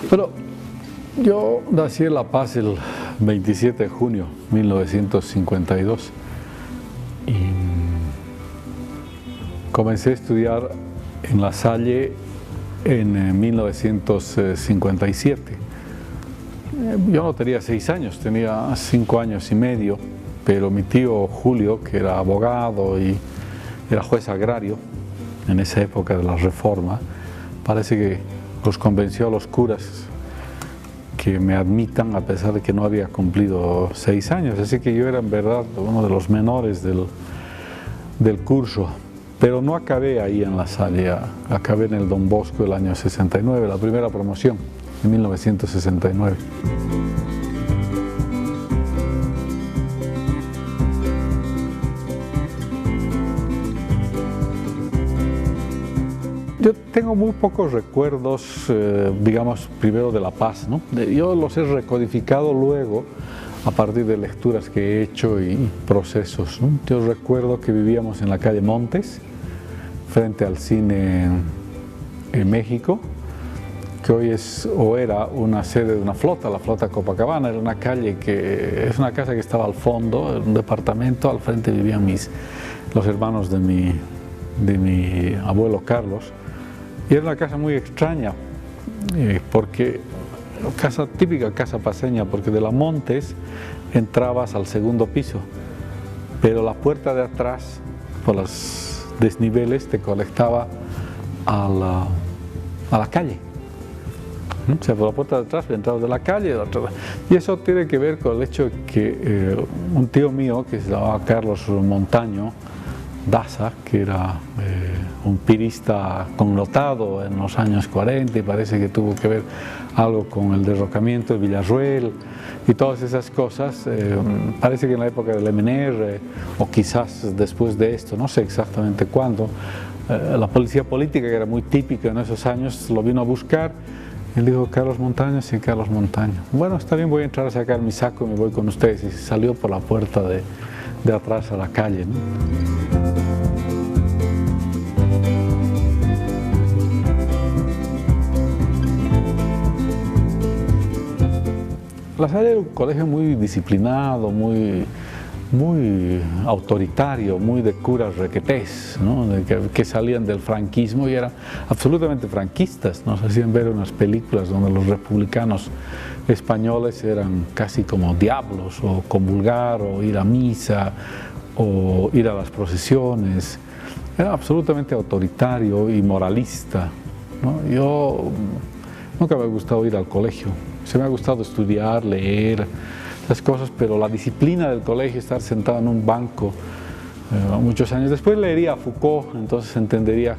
Bueno, yo nací en La Paz el 27 de junio de 1952 y comencé a estudiar en La Salle en 1957. Yo no tenía 6 años, tenía 5 años y medio, pero mi tío Julio, que era abogado y era juez agrario en esa época de la Reforma, parece que los convenció a los curas que me admitan a pesar de que no había cumplido 6 años, así que yo era en verdad uno de los menores del curso, pero no acabé ahí en La Salle, acabé en el Don Bosco el año 69, la primera promoción, en 1969. Yo tengo muy pocos recuerdos, digamos, primero de La Paz, ¿no? Yo los he recodificado luego a partir de lecturas que he hecho y procesos, ¿no? Yo recuerdo que vivíamos en la calle Montes, frente al cine en México, que hoy es o era una sede de una flota, la flota Copacabana. Era una calle que es una casa que estaba al fondo, un departamento, al frente vivían los hermanos de mi abuelo Carlos. Y era una casa muy extraña, porque típica casa paseña, porque de la Montes entrabas al segundo piso, pero la puerta de atrás, por los desniveles, te conectaba a la calle. O sea, por la puerta de atrás entrabas de la calle, y eso tiene que ver con el hecho de que un tío mío, que se llamaba Carlos Montaño Daza, que era un pirista connotado en los años 40 y parece que tuvo que ver algo con el derrocamiento de Villarroel y todas esas cosas. Parece que en la época del MNR o quizás después de esto, no sé exactamente cuándo, la policía política, que era muy típica en esos años, lo vino a buscar. Él dijo: Carlos Montaño. Sí, Carlos Montaño. Bueno, está bien, voy a entrar a sacar mi saco y me voy con ustedes. Y salió por la puerta de atrás a la calle, ¿no? La Salle era un colegio muy disciplinado, muy autoritario, muy de curas requetés, ¿no? que salían del franquismo y eran absolutamente franquistas. Nos hacían ver unas películas donde los republicanos españoles eran casi como diablos, o comulgar, o ir a misa, o ir a las procesiones. Era absolutamente autoritario y moralista, ¿no? Yo nunca me ha gustado ir al colegio. Se me ha gustado estudiar, leer, esas cosas, pero la disciplina del colegio, estar sentado en un banco muchos años. Después leería a Foucault, entonces entendería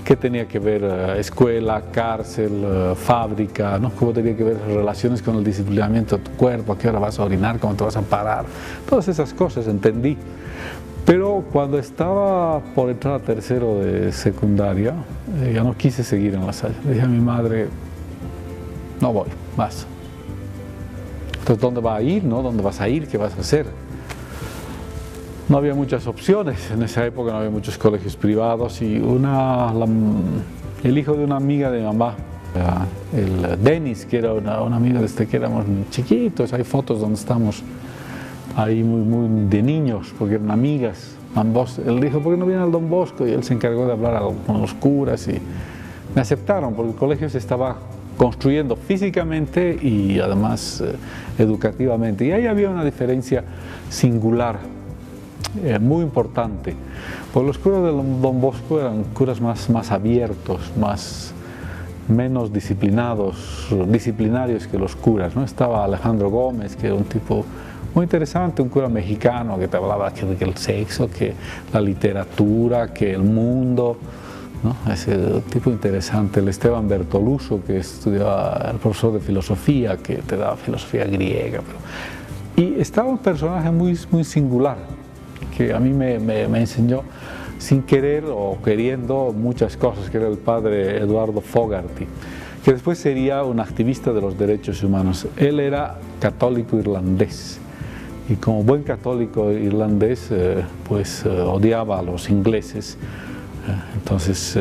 qué tenía que ver escuela, cárcel, fábrica, ¿no? Cómo tenía que ver relaciones con el disciplinamiento de tu cuerpo, a qué hora vas a orinar, cómo te vas a parar, todas esas cosas entendí. Pero cuando estaba por entrar a tercero de secundaria, ya no quise seguir en La Salle. Le dije a mi madre: no voy más. Entonces, ¿dónde va a ir, no? ¿Dónde vas a ir? ¿Qué vas a hacer? No había muchas opciones. En esa época no había muchos colegios privados y el hijo de una amiga de mi mamá, el Denis, que era una amiga desde que éramos chiquitos, hay fotos donde estamos ahí muy de niños, porque eran amigas. Él dijo: ¿por qué no viene al Don Bosco? Y él se encargó de hablar con los curas y me aceptaron, porque el colegio se estaba construyendo físicamente y además educativamente. Y ahí había una diferencia singular, muy importante, porque los curas del Don Bosco eran curas más abiertos, menos disciplinarios que los curas, ¿no? Estaba Alejandro Gómez, que era un tipo muy interesante, un cura mexicano que te hablaba que el sexo, que la literatura, que el mundo, ¿no? Ese tipo interesante. El Esteban Bertoluso, que estudiaba, el profesor de filosofía, que te daba filosofía griega. Y estaba un personaje muy singular, que a mí me enseñó sin querer o queriendo muchas cosas, que era el padre Eduardo Fogarty, que después sería un activista de los derechos humanos. Él era católico irlandés y como buen católico irlandés odiaba a los ingleses. Entonces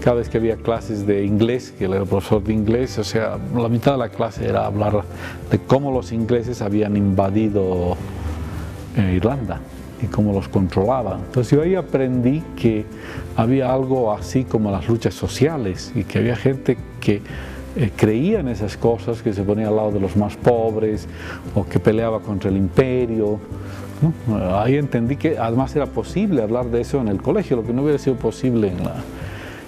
cada vez que había clases de inglés, que él era profesor de inglés, o sea, la mitad de la clase era hablar de cómo los ingleses habían invadido Irlanda y cómo los controlaban. Entonces yo ahí aprendí que había algo así como las luchas sociales y que había gente que creía en esas cosas, que se ponía al lado de los más pobres o que peleaba contra el imperio, ¿no? Ahí entendí que además era posible hablar de eso en el colegio, lo que no hubiera sido posible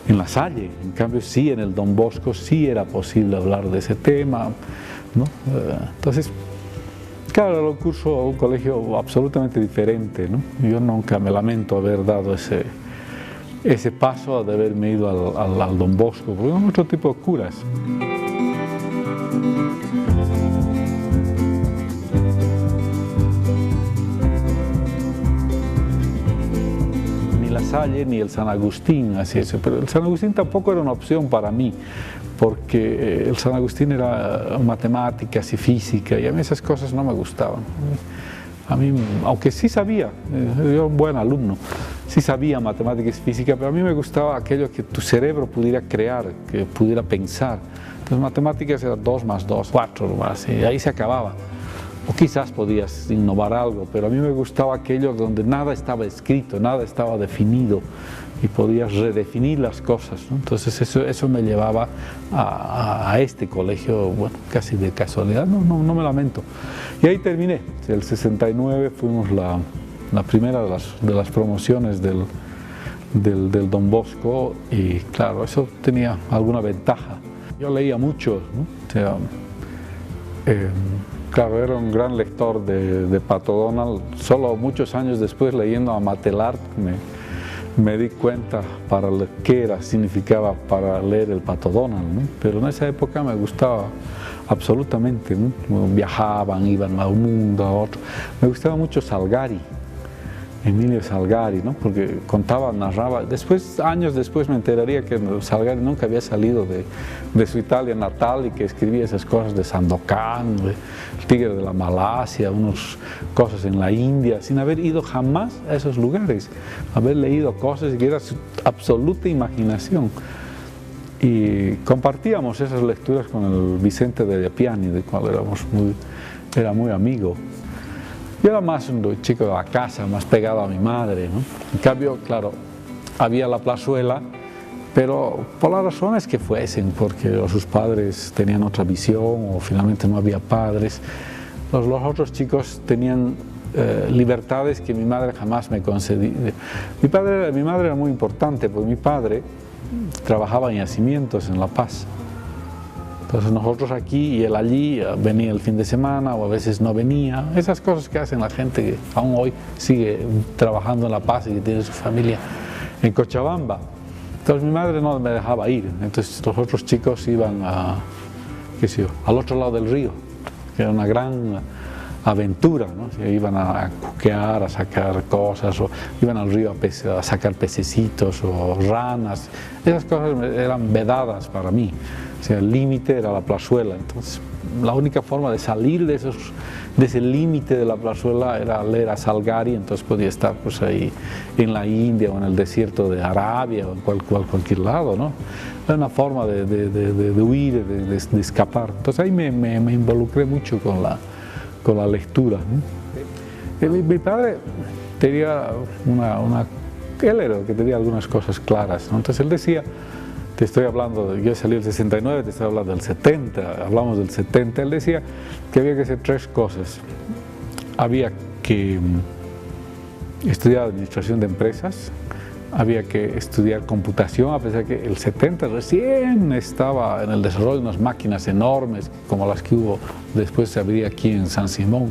en la Salle. En cambio sí, en el Don Bosco sí era posible hablar de ese tema, ¿no? Entonces, claro, era un curso, un colegio absolutamente diferente, ¿no? Yo nunca me lamento haber dado ese paso de haberme ido al Don Bosco, porque eran otro tipo de curas. Ni La Salle ni el San Agustín, así es, pero el San Agustín tampoco era una opción para mí, porque el San Agustín era matemáticas y física, y a mí esas cosas no me gustaban. A mí, aunque sí sabía, yo era un buen alumno, sí sabía matemáticas y física, pero a mí me gustaba aquello que tu cerebro pudiera crear, que pudiera pensar. Entonces matemáticas era 2 más 2, 4 más, y ahí se acababa. O quizás podías innovar algo, pero a mí me gustaba aquello donde nada estaba escrito, nada estaba definido y podías redefinir las cosas, ¿no? Entonces eso me llevaba a este colegio, bueno, casi de casualidad, no me lamento. Y ahí terminé. El 69 fuimos la primera de las promociones del Don Bosco y claro, eso tenía alguna ventaja. Yo leía mucho, ¿no? O sea, claro, era un gran lector de Pato Donald. Solo muchos años después, leyendo a Matelart, me di cuenta qué significaba para leer el Pato Donald, ¿no? Pero en esa época me gustaba absolutamente, ¿no? Viajaban, iban a un mundo, a otro. Me gustaba mucho Salgari, Emilio Salgari, ¿no? Porque contaba, narraba. Años después me enteraría que Salgari nunca había salido de su Italia natal y que escribía esas cosas de Sandokan, el tigre de la Malasia, unas cosas en la India, sin haber ido jamás a esos lugares, haber leído cosas que era su absoluta imaginación. Y compartíamos esas lecturas con el Vicente de Appiani, del cual era muy amigo. Yo era más un chico de la casa, más pegado a mi madre, ¿no? En cambio, claro, había la plazuela, pero por las razones que fuesen, porque sus padres tenían otra visión o finalmente no había padres, los otros chicos tenían libertades que mi madre jamás me concedía. Mi madre era muy importante, porque mi padre trabajaba en yacimientos en La Paz. Entonces nosotros aquí y él allí, venía el fin de semana o a veces no venía. Esas cosas que hacen la gente que aún hoy sigue trabajando en La Paz y que tiene su familia en Cochabamba. Entonces mi madre no me dejaba ir. Entonces los otros chicos iban al otro lado del río, que era una gran aventura, ¿no? Se iban a cuquear, a sacar cosas, o iban al río a sacar pececitos o ranas. Esas cosas eran vedadas para mí. O sea, el límite era la plazuela. Entonces, la única forma de salir de ese límite de la plazuela era leer a Salgari. Entonces podía estar pues ahí en la India o en el desierto de Arabia o en cualquier lado, ¿no? Era una forma de huir, de escapar. Entonces ahí me involucré mucho con la lectura, ¿no? Mi padre tenía él era el que tenía algunas cosas claras, ¿no? Entonces él decía, te estoy hablando, yo salí el 69, te estoy hablando del 70, hablamos del 70, él decía que había que hacer 3 cosas. Había que estudiar administración de empresas, había que estudiar computación, a pesar que el 70 recién estaba en el desarrollo de unas máquinas enormes, como las que hubo después, se abría aquí en San Simón,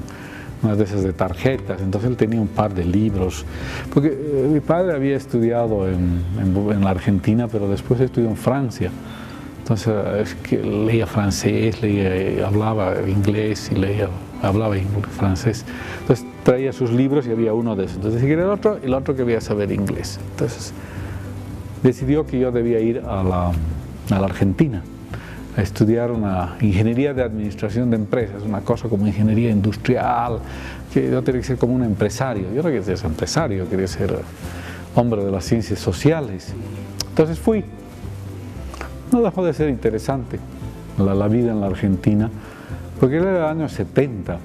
unas de esas de tarjetas. Entonces él tenía un par de libros, porque mi padre había estudiado en la Argentina, pero después estudió en Francia. Entonces es que leía francés, hablaba inglés y hablaba francés. Entonces traía sus libros y había uno de esos. Entonces quería el otro quería saber inglés. Entonces decidió que yo debía ir a la Argentina a estudiar una ingeniería de administración de empresas, una cosa como ingeniería industrial, que yo tenía que ser como un empresario. Yo no quería ser empresario, quería ser hombre de las ciencias sociales. Entonces fui. No dejó de ser interesante la vida en la Argentina, porque era el año 70.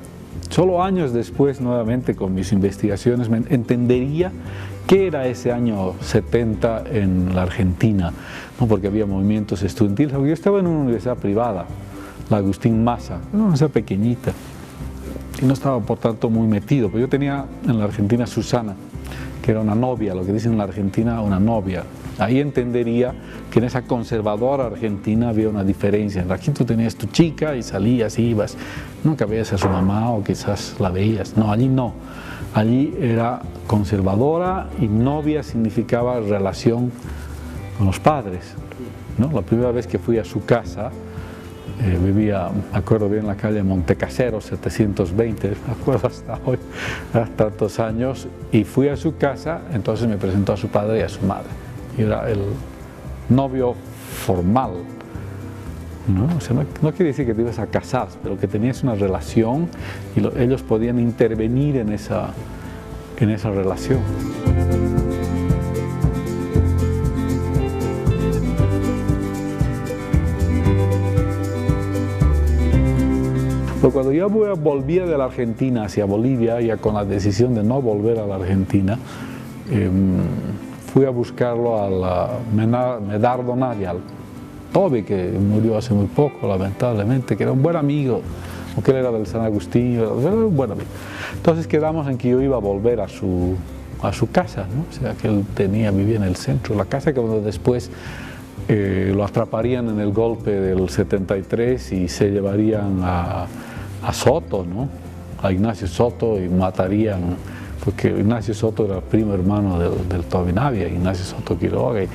Solo años después, nuevamente con mis investigaciones, me entendería qué era ese año 70 en la Argentina, ¿no? Porque había movimientos estudiantiles. Yo estaba en una universidad privada, la Agustín Maza, una universidad pequeñita, y no estaba por tanto muy metido, pero yo tenía en la Argentina Susana, que era una novia, lo que dicen en la Argentina, una novia. Ahí entendería que en esa conservadora Argentina había una diferencia. Aquí tú tenías tu chica y salías, ibas, nunca veías a su mamá o quizás la veías. No, allí no. Allí era conservadora y novia significaba relación con los padres, ¿no? La primera vez que fui a su casa, vivía, me acuerdo bien, en la calle Montecasero, 720, me acuerdo hasta hoy, tantos años, y fui a su casa, entonces me presentó a su padre y a su madre. Y era el novio formal, ¿no? O sea, no quiere decir que te ibas a casar, pero que tenías una relación y ellos podían intervenir en esa relación. Pero cuando yo volvía de la Argentina hacia Bolivia, ya con la decisión de no volver a la Argentina, fui a buscarlo a Medardo Nadial, Toby, que murió hace muy poco, lamentablemente, que era un buen amigo, porque él era del San Agustín, era un buen amigo. Entonces quedamos en que yo iba a volver a su casa, ¿no? O sea, que él vivía en el centro, la casa que después lo atraparían en el golpe del 73 y se llevarían a Soto, ¿no? A Ignacio Soto, y matarían, porque Ignacio Soto era primo hermano del Toby Navia, Ignacio Soto Quiroga. Y,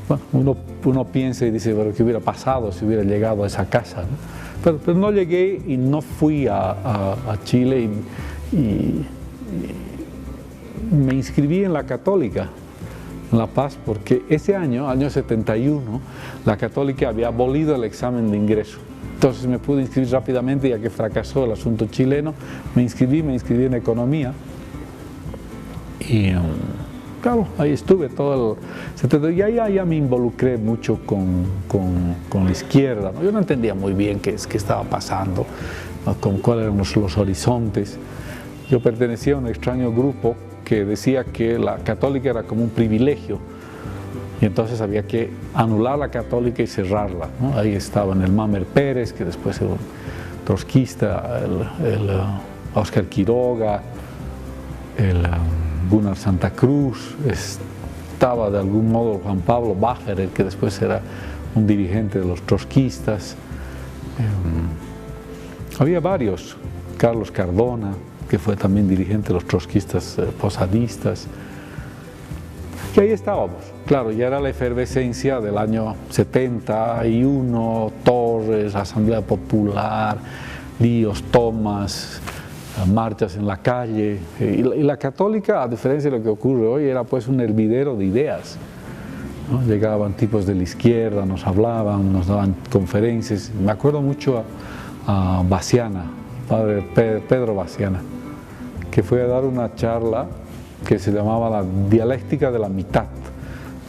bueno, uno piensa y dice, pero ¿qué hubiera pasado si hubiera llegado a esa casa, ¿no? Pero no llegué y no fui a Chile y me inscribí en la Católica, en La Paz, porque ese año 71, la Católica había abolido el examen de ingreso. Entonces me pude inscribir rápidamente, ya que fracasó el asunto chileno. Me inscribí en Economía. Y claro, ahí estuve todo el... Y ahí ya me involucré mucho con la izquierda, ¿no? Yo no entendía muy bien qué estaba pasando, ¿no? Cuáles eran los horizontes. Yo pertenecía a un extraño grupo que decía que la Católica era como un privilegio, y entonces había que anular la Católica y cerrarla, ¿no? Ahí estaban el Mamer Pérez, que después era un trotskista, el Oscar Quiroga, el Gunnar Santa Cruz, estaba de algún modo Juan Pablo Bacher, que después era un dirigente de los trotskistas. Había varios, Carlos Cardona, que fue también dirigente de los trotskistas posadistas. Y ahí estábamos. Claro, ya era la efervescencia del año 71, Torres, Asamblea Popular, líos, tomas, marchas en la calle. Y la Católica, a diferencia de lo que ocurre hoy, era pues un hervidero de ideas, ¿no? Llegaban tipos de la izquierda, nos hablaban, nos daban conferencias. Me acuerdo mucho a Baciana, padre Pedro Baciana, que fue a dar una charla que se llamaba La Dialéctica de la Mitad,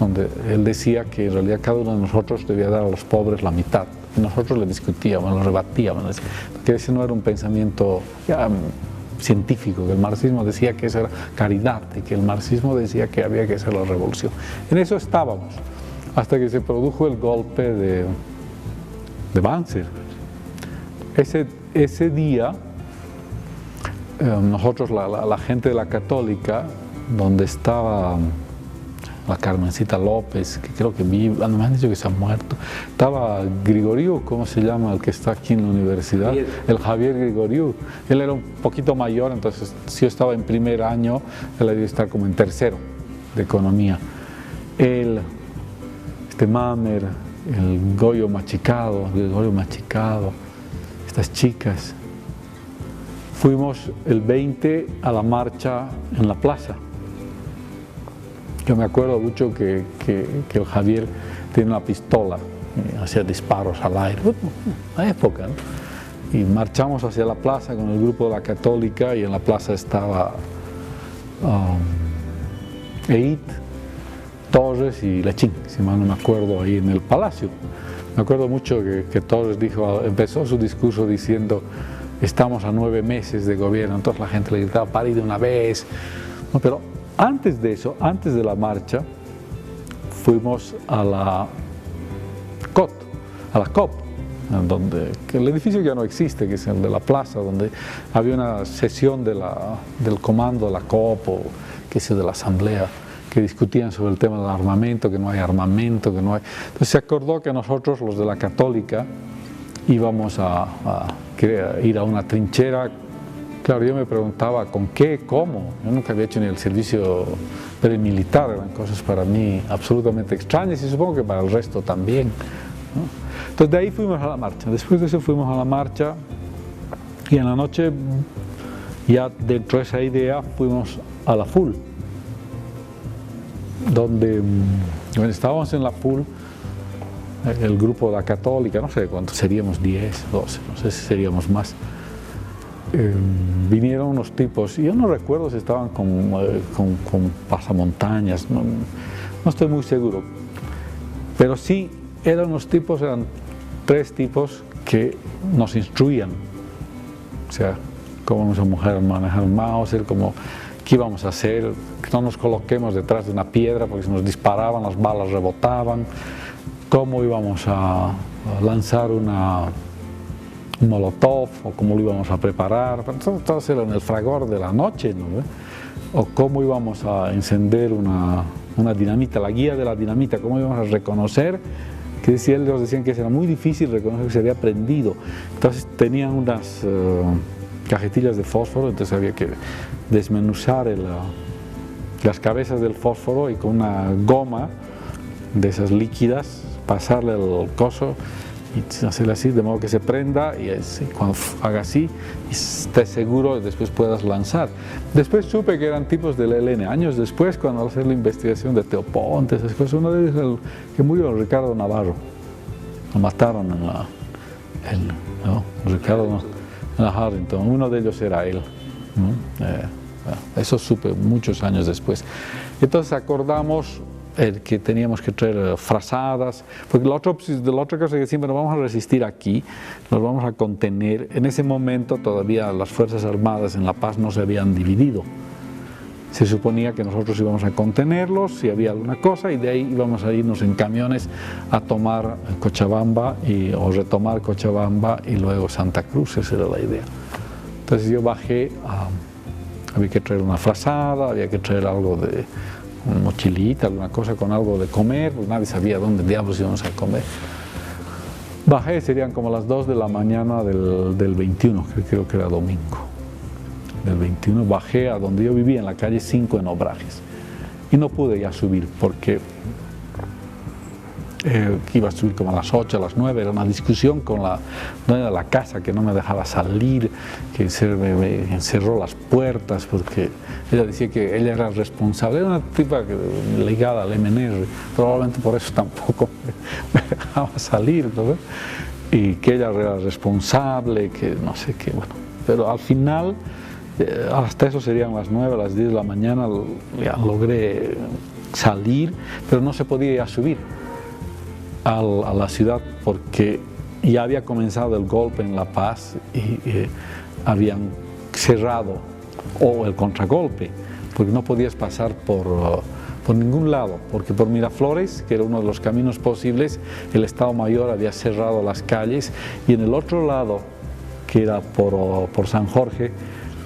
donde él decía que en realidad cada uno de nosotros debía dar a los pobres la mitad. Y nosotros le discutíamos, lo rebatíamos, que ese no era un pensamiento científico, que el marxismo decía que eso era caridad, y que el marxismo decía que había que hacer la revolución. En eso estábamos, hasta que se produjo el golpe de Banzer. Ese día, nosotros, la gente de la Católica, donde estaba la Carmencita López, que creo que me han dicho que se ha muerto, estaba Grigoriou, ¿cómo se llama? El que está aquí en la universidad, el Javier Grigoriou. Él era un poquito mayor, entonces si yo estaba en primer año, él debía estar como en tercero de Economía. Él, Mamer, el Gregorio Machicado, estas chicas. fuimos el 20 a la marcha en la plaza. Yo me acuerdo mucho que el Javier tiene una pistola, hacía disparos al aire, la época, ¿no? Y marchamos hacia la plaza con el grupo de la Católica, y en la plaza estaba Eit, Torres y Lechín, si mal no me acuerdo, ahí en el Palacio. Me acuerdo mucho que Torres empezó su discurso diciendo: estamos a 9 meses de gobierno. Entonces la gente le gritaba: pare de una vez. No, pero antes de eso, antes de la marcha, fuimos a la COP, donde el edificio ya no existe, que es el de la plaza, donde había una sesión del comando de la COP, o qué sé, de la asamblea, que discutían sobre el tema del armamento, que no hay armamento, que no hay... Entonces se acordó que nosotros, los de la Católica, íbamos a ir a una trinchera. Claro, yo me preguntaba ¿con qué? ¿Cómo? Yo nunca había hecho ni el servicio premilitar, eran cosas para mí absolutamente extrañas, y supongo que para el resto también, ¿no? Entonces de ahí fuimos a la marcha. Después de eso fuimos a la marcha, y en la noche, ya dentro de esa idea, fuimos a la FUL, donde estábamos en la FUL, el grupo de la Católica, no sé cuántos seríamos, 10, 12, no sé si seríamos más. Vinieron unos tipos, y yo no recuerdo si estaban con pasamontañas, no estoy muy seguro, pero sí eran 3 tipos que nos instruían, o sea, cómo nuestra mujer manejar un Mauser, qué íbamos a hacer, que no nos coloquemos detrás de una piedra porque si nos disparaban las balas rebotaban, cómo íbamos a lanzar un molotov, o cómo lo íbamos a preparar, todo era en el fragor de la noche, ¿no? O cómo íbamos a encender una dinamita, la guía de la dinamita, cómo íbamos a reconocer, que ellos decían que era muy difícil reconocer que se había prendido. Entonces tenían unas cajetillas de fósforo, entonces había que desmenuzar las cabezas del fósforo, y con una goma de esas líquidas pasarle el coso y hacerle así, de modo que se prenda, y cuando haga así, y estés seguro, y después puedas lanzar. Después supe que eran tipos del ELN. Años después, cuando hacer la investigación de Teoponte, esas cosas, uno de ellos, el que murió, Ricardo Navarro, lo mataron Ricardo en la Harrington, uno de ellos era él, ¿no? Eso supe muchos años después. Entonces acordamos que teníamos que traer frazadas, porque la otra cosa que decían: bueno, vamos a resistir aquí, nos vamos a contener. En ese momento todavía las Fuerzas Armadas en La Paz no se habían dividido. Se suponía que nosotros íbamos a contenerlos si había alguna cosa, y de ahí íbamos a irnos en camiones a tomar Cochabamba, o retomar Cochabamba y luego Santa Cruz. Esa era la idea. Entonces yo bajé, había que traer una frazada, había que traer algo de una mochilita, alguna cosa con algo de comer, pues nadie sabía dónde diablos íbamos a comer. Bajé, serían como las 2 de la mañana del 21, creo que era domingo, del 21, bajé a donde yo vivía, en la calle 5 en Obrajes, y no pude ya subir porque iba a subir como a las 8, a las 9, era una discusión con la dueña de la casa, que no me dejaba salir, que me encerró las puertas, porque ella decía que ella era responsable, era una tipa ligada al MNR, probablemente por eso tampoco me dejaba salir, ¿no? Y que ella era responsable, que no sé qué, bueno, pero al final, hasta eso serían las 9, las 10 de la mañana, ya logré salir, pero no se podía ya subir a la ciudad porque ya había comenzado el golpe en La Paz, y habían cerrado, o el contragolpe, porque no podías pasar por ningún lado, porque por Miraflores, que era uno de los caminos posibles, el Estado Mayor había cerrado las calles, y en el otro lado, que era por San Jorge,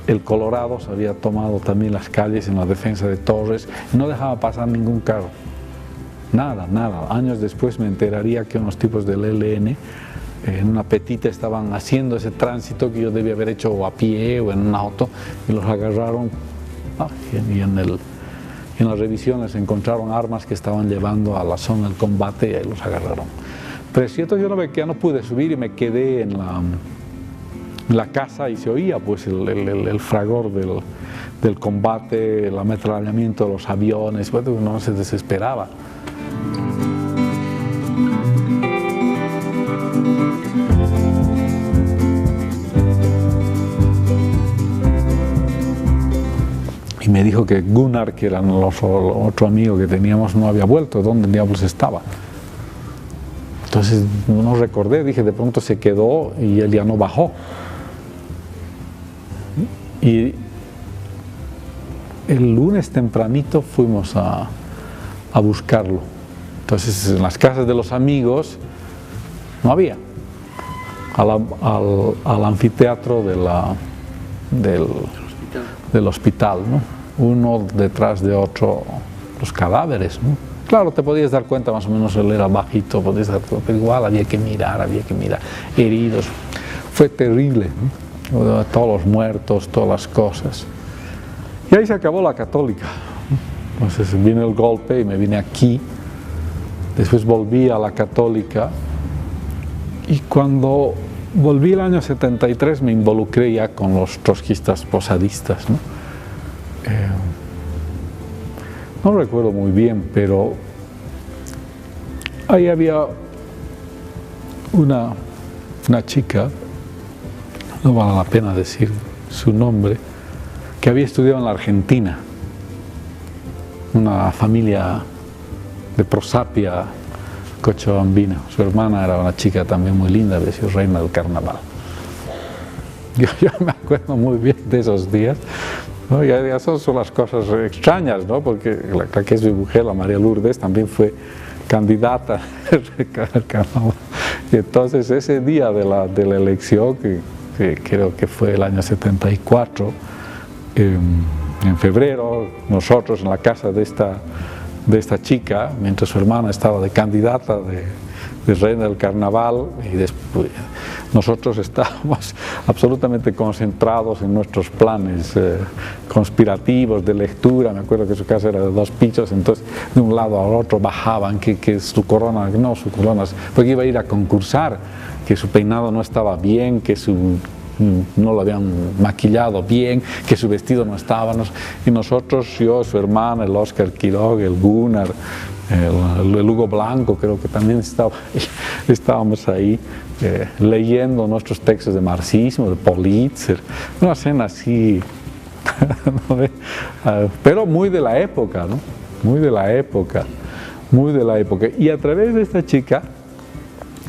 el Colorado se había tomado también las calles en la defensa de Torres, y no dejaba pasar ningún carro. Nada. Años después me enteraría que unos tipos del ELN en una petita estaban haciendo ese tránsito que yo debía haber hecho o a pie o en un auto, y los agarraron, y en las revisiones encontraron armas que estaban llevando a la zona del combate, y ahí los agarraron. Pero es cierto, yo ya no pude subir, y me quedé la casa y se oía pues el fragor del combate, el ametrallamiento de los aviones, bueno, uno se desesperaba. Y me dijo que Gunnar, que era otro amigo que teníamos, no había vuelto. ¿Dónde diablos estaba? Entonces no recordé, dije, de pronto se quedó y él ya no bajó. Y el lunes tempranito fuimos a buscarlo. Entonces en las casas de los amigos no había. Al anfiteatro del hospital, ¿no? Uno detrás de otro, los cadáveres, ¿no? Claro, te podías dar cuenta más o menos, él era bajito, podías dar cuenta, pero igual había que mirar, heridos. Fue terrible, ¿no? Todos los muertos, todas las cosas. Y ahí se acabó la católica. Entonces vino el golpe y me vine aquí. Después volví a la católica y cuando volví el año 73 me involucré ya con los trotskistas posadistas, ¿no? No recuerdo muy bien, pero ahí había una chica, no vale la pena decir su nombre, que había estudiado en la Argentina, una familia de Prosapia, cochabambina. Su hermana era una chica también muy linda, había sido reina del carnaval. Yo me acuerdo muy bien de esos días, ¿no? Y esas son las cosas extrañas, ¿no? Porque la que es mi mujer, la María Lourdes, también fue candidata al carnaval. Y entonces ese día de la elección, que creo que fue el año 74, en febrero, nosotros en la casa de esta chica, mientras su hermana estaba de candidata de reina del carnaval, y después nosotros estábamos absolutamente concentrados en nuestros planes conspirativos de lectura. Me acuerdo que su casa era de 2 pisos, entonces de un lado al otro bajaban que su corona, porque iba a ir a concursar, que su peinado no estaba bien, que no lo habían maquillado bien, que su vestido no estaba, y nosotros, yo, su hermana, el Oscar Quiroga, el Gunnar, el Hugo Blanco, creo que también estábamos ahí leyendo nuestros textos de marxismo, de Politzer, una escena así, ¿no? Pero muy de la época, ¿no? Muy de la época. Y a través de esta chica,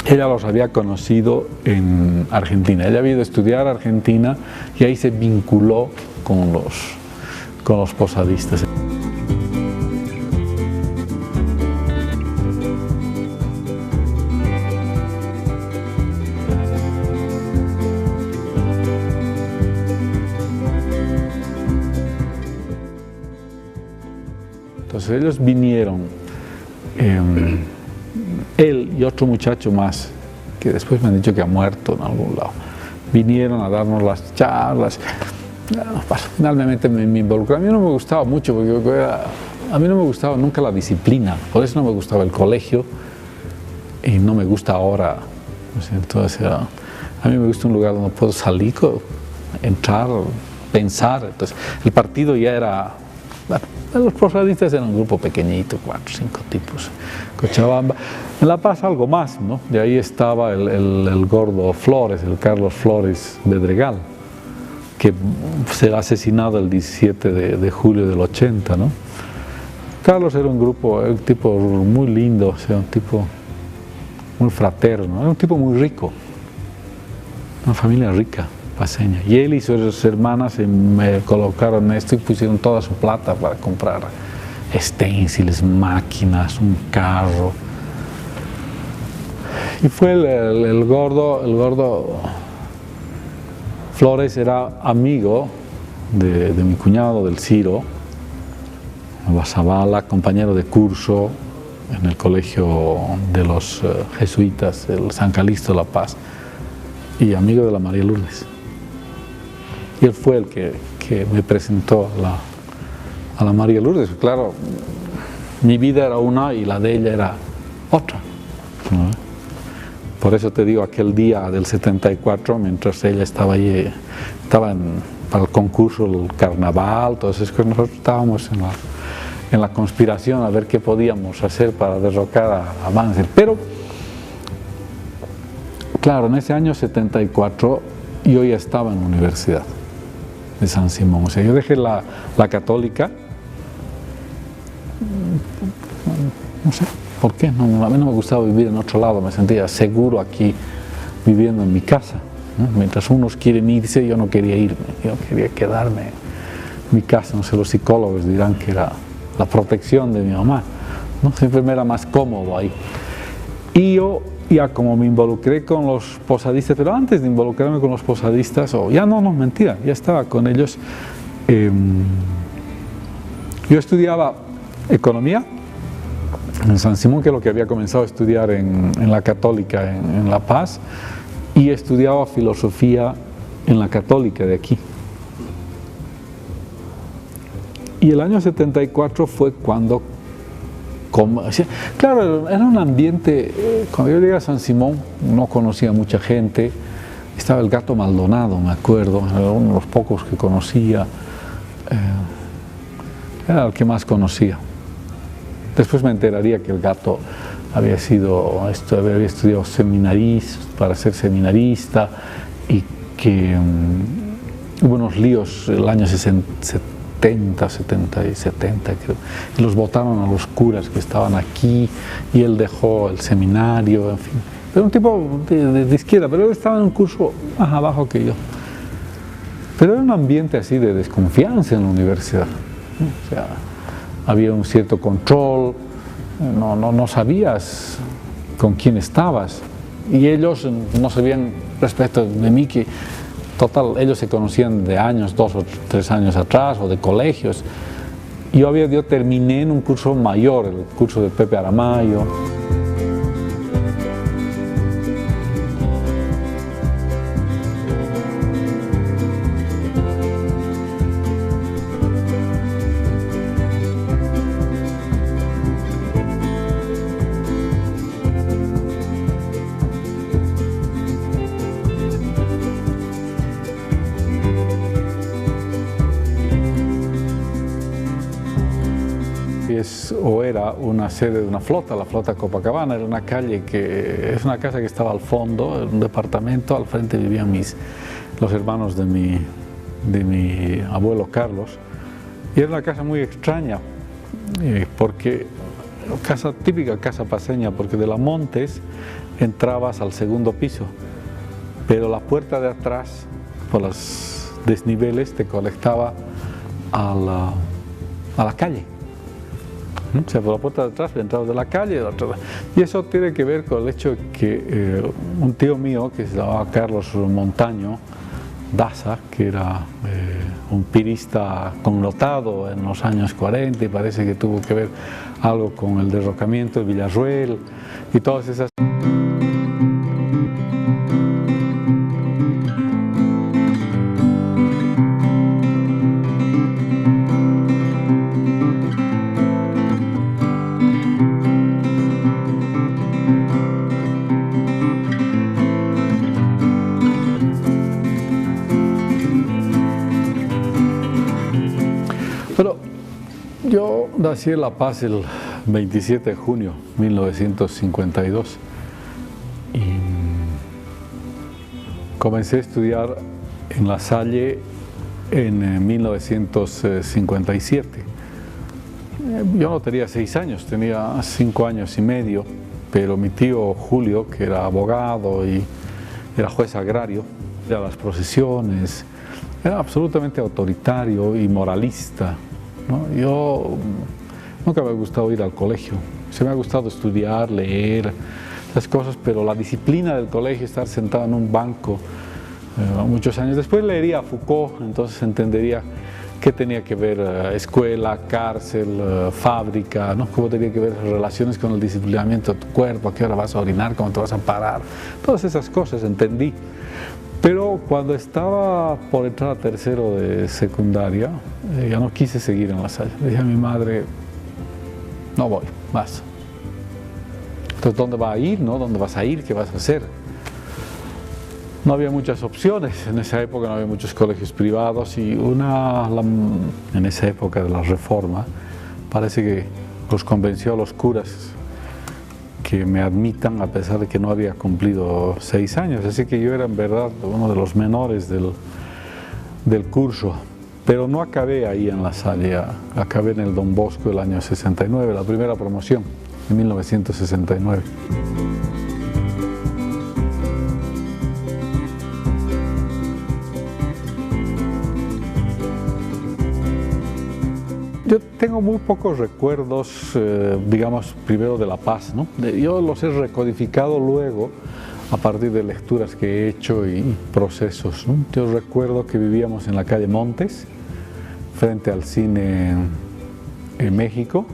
ella los había conocido en Argentina. Ella había ido a estudiar a Argentina y ahí se vinculó con los posadistas. Entonces ellos vinieron, él y otro muchacho más, que después me han dicho que ha muerto en algún lado, vinieron a darnos las charlas. Finalmente me involucré. A mí no me gustaba mucho, porque a mí no me gustaba nunca la disciplina, por eso no me gustaba el colegio y no me gusta ahora. Entonces, a mí me gusta un lugar donde puedo salir, entrar, pensar. Entonces, el partido ya era... Bueno, los posadistas eran un grupo pequeñito, 4 o 5 tipos. Cochabamba. En La Paz algo más, ¿no? De ahí estaba el gordo Flores, el Carlos Flores Bedregal, que será asesinado el 17 de julio del 80, ¿no? Carlos era un tipo muy lindo, o sea, un tipo muy fraterno, era un tipo muy rico, una familia rica, paseña. Y él y sus hermanas me colocaron esto y pusieron toda su plata para comprar esténciles, máquinas, un carro. Y fue el gordo Flores era amigo de mi cuñado, del Ciro Basabala, compañero de curso en el colegio de los jesuitas, el San Calixto de La Paz, y amigo de la María Lourdes. Y él fue el que me presentó a la María Lourdes. Claro, mi vida era una y la de ella era otra, ¿no? Por eso te digo, aquel día del 74, mientras ella estaba allí, para el concurso, el carnaval, todas esas cosas, nosotros estábamos en la conspiración a ver qué podíamos hacer para derrocar a Banzer. Pero, claro, en ese año 74 yo ya estaba en la Universidad de San Simón. O sea, yo dejé la católica, no sé por qué, a mí no me gustaba vivir en otro lado, me sentía seguro aquí viviendo en mi casa, ¿no? Mientras unos quieren irse, yo no quería irme, yo quería quedarme en mi casa. No sé, los psicólogos dirán que era la protección de mi mamá, ¿no? Siempre me era más cómodo ahí. Y yo ya como me involucré con los posadistas, pero antes de involucrarme con los posadistas, mentira, ya estaba con ellos. Yo estudiaba economía en San Simón, que es lo que había comenzado a estudiar en la Católica en La Paz, y estudiaba filosofía en la Católica de aquí. Y el año 74 fue cuando, claro, era un ambiente, cuando yo llegué a San Simón no conocía mucha gente, estaba el Gato Maldonado, me acuerdo, era uno de los pocos que conocía, era el que más conocía. Después me enteraría que el Gato había estudiado seminarista, para ser seminarista, y que hubo unos líos el año 70 creo, y los votaron a los curas que estaban aquí, y él dejó el seminario, en fin. Era un tipo de izquierda, pero él estaba en un curso más abajo que yo. Pero era un ambiente así de desconfianza en la universidad, ¿no? O sea, había un cierto control, no sabías con quién estabas, y ellos no sabían respecto de mí, que total, ellos se conocían de años, 2 o 3 años atrás, o de colegios. Yo terminé en un curso mayor, el curso de Pepe Aramayo. Era una sede de una flota, la flota Copacabana. Era una calle es una casa que estaba al fondo, en un departamento, al frente vivían los hermanos de mi abuelo Carlos, y era una casa muy extraña, porque típica casa paseña, porque de la Montes entrabas al segundo piso, pero la puerta de atrás, por los desniveles, te conectaba a la calle. O sea, por la puerta de atrás entraba de la calle, y eso tiene que ver con el hecho de que un tío mío que se llamaba Carlos Montaño Daza, que era un pirista connotado en los años 40, y parece que tuvo que ver algo con el derrocamiento de Villarroel y todas esas. Pero yo nací en La Paz el 27 de junio de 1952 y comencé a estudiar en La Salle en 1957. Yo no tenía 6 años, tenía 5 años y medio, pero mi tío Julio, que era abogado y era juez agrario, de las procesiones, era absolutamente autoritario y moralista, ¿no? Yo nunca me ha gustado ir al colegio, se me ha gustado estudiar, leer, esas cosas, pero la disciplina del colegio, estar sentado en un banco muchos años. Después leería a Foucault, entonces entendería qué tenía que ver escuela, cárcel, fábrica, ¿no? Cómo tenía que ver relaciones con el disciplinamiento de tu cuerpo, a qué hora vas a orinar, cómo te vas a parar, todas esas cosas entendí. Pero cuando estaba por entrar a tercero de secundaria, ya no quise seguir en La Salle. Le dije a mi madre, no voy más. Entonces, ¿dónde va a ir? ¿No? ¿Dónde vas a ir? ¿Qué vas a hacer? No había muchas opciones, en esa época no había muchos colegios privados y en esa época de la Reforma parece que los convenció a los curas que me admitan a pesar de que no había cumplido 6 años, así que yo era en verdad uno de los menores del curso, pero no acabé ahí en La Salle, acabé en el Don Bosco el año 69, la primera promoción, en 1969. Yo tengo muy pocos recuerdos, digamos, primero de La Paz, ¿no? Yo los he recodificado luego a partir de lecturas que he hecho y procesos, ¿no? Yo recuerdo que vivíamos en la calle Montes, frente al cine en México,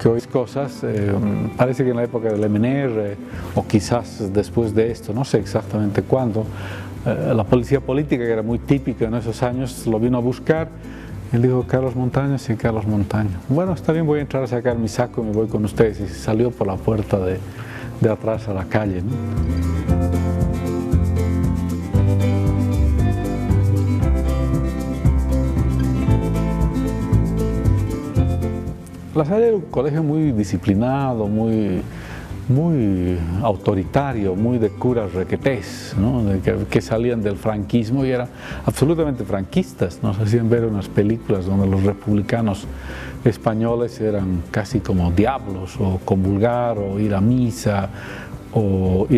que hoy cosas, parece que en la época del MNR o quizás después de esto, no sé exactamente cuándo, la policía política, que era muy típica en esos años, lo vino a buscar. Él dijo, Carlos Montaño, sí, Carlos Montaño. Bueno, está bien, voy a entrar a sacar mi saco y me voy con ustedes. Y salió por la puerta de atrás a la calle, ¿no? La Salle era un colegio muy disciplinado, muy autoritario, muy de curas requetés, ¿no? Que salían del franquismo y eran absolutamente franquistas. Nos hacían ver unas películas donde los republicanos españoles eran casi como diablos, o comulgar, o ir a misa, o ir